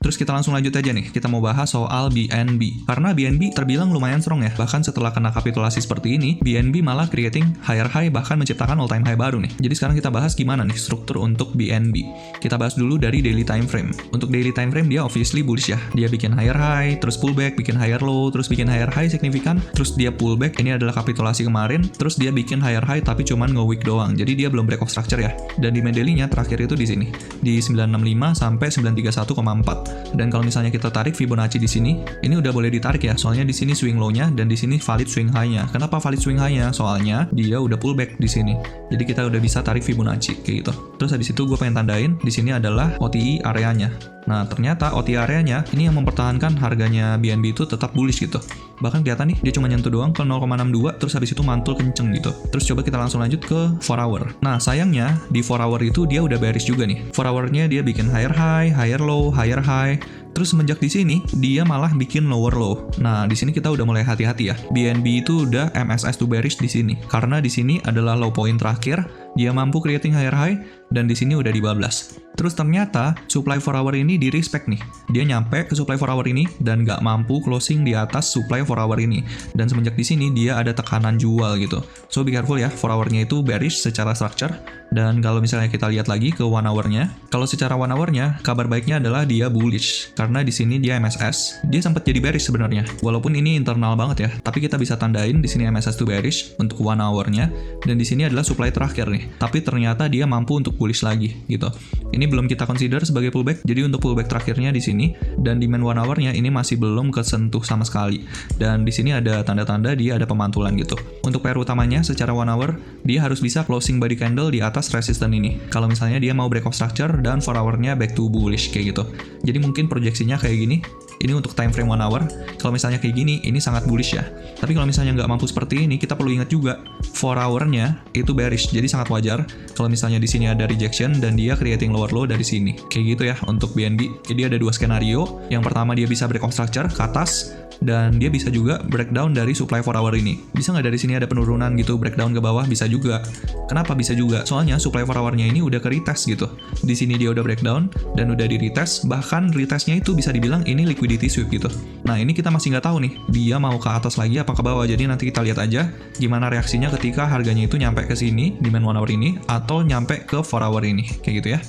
Terus kita langsung lanjut aja nih, kita mau bahas soal BNB. Karena BNB terbilang lumayan strong ya, bahkan setelah kena kapitulasi seperti ini, BNB malah creating higher high, bahkan menciptakan all time high baru nih. Jadi sekarang kita bahas gimana nih struktur untuk BNB. Kita bahas dulu dari daily time frame. Untuk daily time frame dia obviously bullish ya. Dia bikin higher high, terus pullback, bikin higher low, terus bikin higher high signifikan, terus dia pullback, ini adalah kapitulasi kemarin, terus dia bikin higher high tapi cuman nge-wick doang. Jadi dia belum break of structure ya. Dan di daily-nya terakhir itu di sini, di 965 sampai 931,4. Dan kalau misalnya kita tarik Fibonacci di sini, ini udah boleh ditarik ya, soalnya di sini swing low-nya dan di sini valid swing high-nya. Kenapa valid swing high-nya? Soalnya dia udah pullback di sini. Jadi kita udah bisa tarik Fibonacci kayak gitu. Terus habis itu gue pengen tandain di sini adalah OTI areanya. Nah, ternyata OTI areanya ini yang mempertahankan harganya BNB itu tetap bullish gitu. Bahkan kelihatan nih, dia cuma nyentuh doang ke 0,62, terus habis itu mantul kenceng gitu. Terus coba kita langsung lanjut ke 4 hour. Nah, sayangnya di 4 hour itu dia udah bearish juga nih. 4 hour-nya dia bikin higher high, higher low, higher high. Terus semenjak di sini, dia malah bikin lower low. Nah, di sini kita udah mulai hati-hati ya. BNB itu udah MSS to bearish di sini. Karena di sini adalah low point terakhir, dia mampu creating higher high, dan di sini udah dibablas. Terus ternyata, supply 4 hour ini di-respect nih. Dia nyampe ke supply 4 hour ini, dan nggak mampu closing di atas supply 4 hour ini. Dan semenjak di sini, dia ada tekanan jual gitu. So, be careful ya, 4 hour-nya itu bearish secara structure. Dan kalau misalnya kita lihat lagi ke 1 hour-nya, kalau secara 1 hour-nya, kabar baiknya adalah dia bullish. Karena di sini dia MSS, dia sempat jadi bearish sebenarnya. Walaupun ini internal banget ya, tapi kita bisa tandain di sini MSS to bearish untuk 1 hour-nya, dan di sini adalah supply terakhir nih. Tapi ternyata dia mampu untuk bullish lagi gitu. Ini belum kita consider sebagai pullback, jadi untuk pullback terakhirnya di sini, dan demand 1 hour-nya ini masih belum kesentuh sama sekali. Dan di sini ada tanda-tanda dia ada pemantulan gitu. Untuk PR utamanya secara 1 hour, dia harus bisa closing body candle di atas resisten ini. Kalau misalnya dia mau break of structure dan 4 hour-nya back to bullish kayak gitu. Jadi mungkin proyeksinya kayak gini. Ini untuk time frame 1 hour. Kalau misalnya kayak gini, ini sangat bullish ya. Tapi kalau misalnya nggak mampu seperti ini, kita perlu ingat juga 4 hour-nya itu bearish. Jadi sangat wajar kalau misalnya di sini ada rejection dan dia creating lower low dari sini. Kayak gitu ya untuk BNB. Jadi ada dua skenario. Yang pertama dia bisa break of structure ke atas, dan dia bisa juga breakdown dari supply 4 hour ini. Bisa nggak dari sini ada penurunan gitu, breakdown ke bawah? Bisa juga. Kenapa bisa juga? Soalnya supply 4 hour-nya ini udah ke retest gitu. Di sini dia udah breakdown dan udah di retest, bahkan retestnya itu bisa dibilang ini liquidity sweep gitu. Nah, ini kita masih nggak tahu nih, dia mau ke atas lagi apa ke bawah. Jadi nanti kita lihat aja gimana reaksinya ketika harganya itu nyampe ke sini, demand 1 hour ini, atau nyampe ke 4 hour ini. Kayak gitu ya.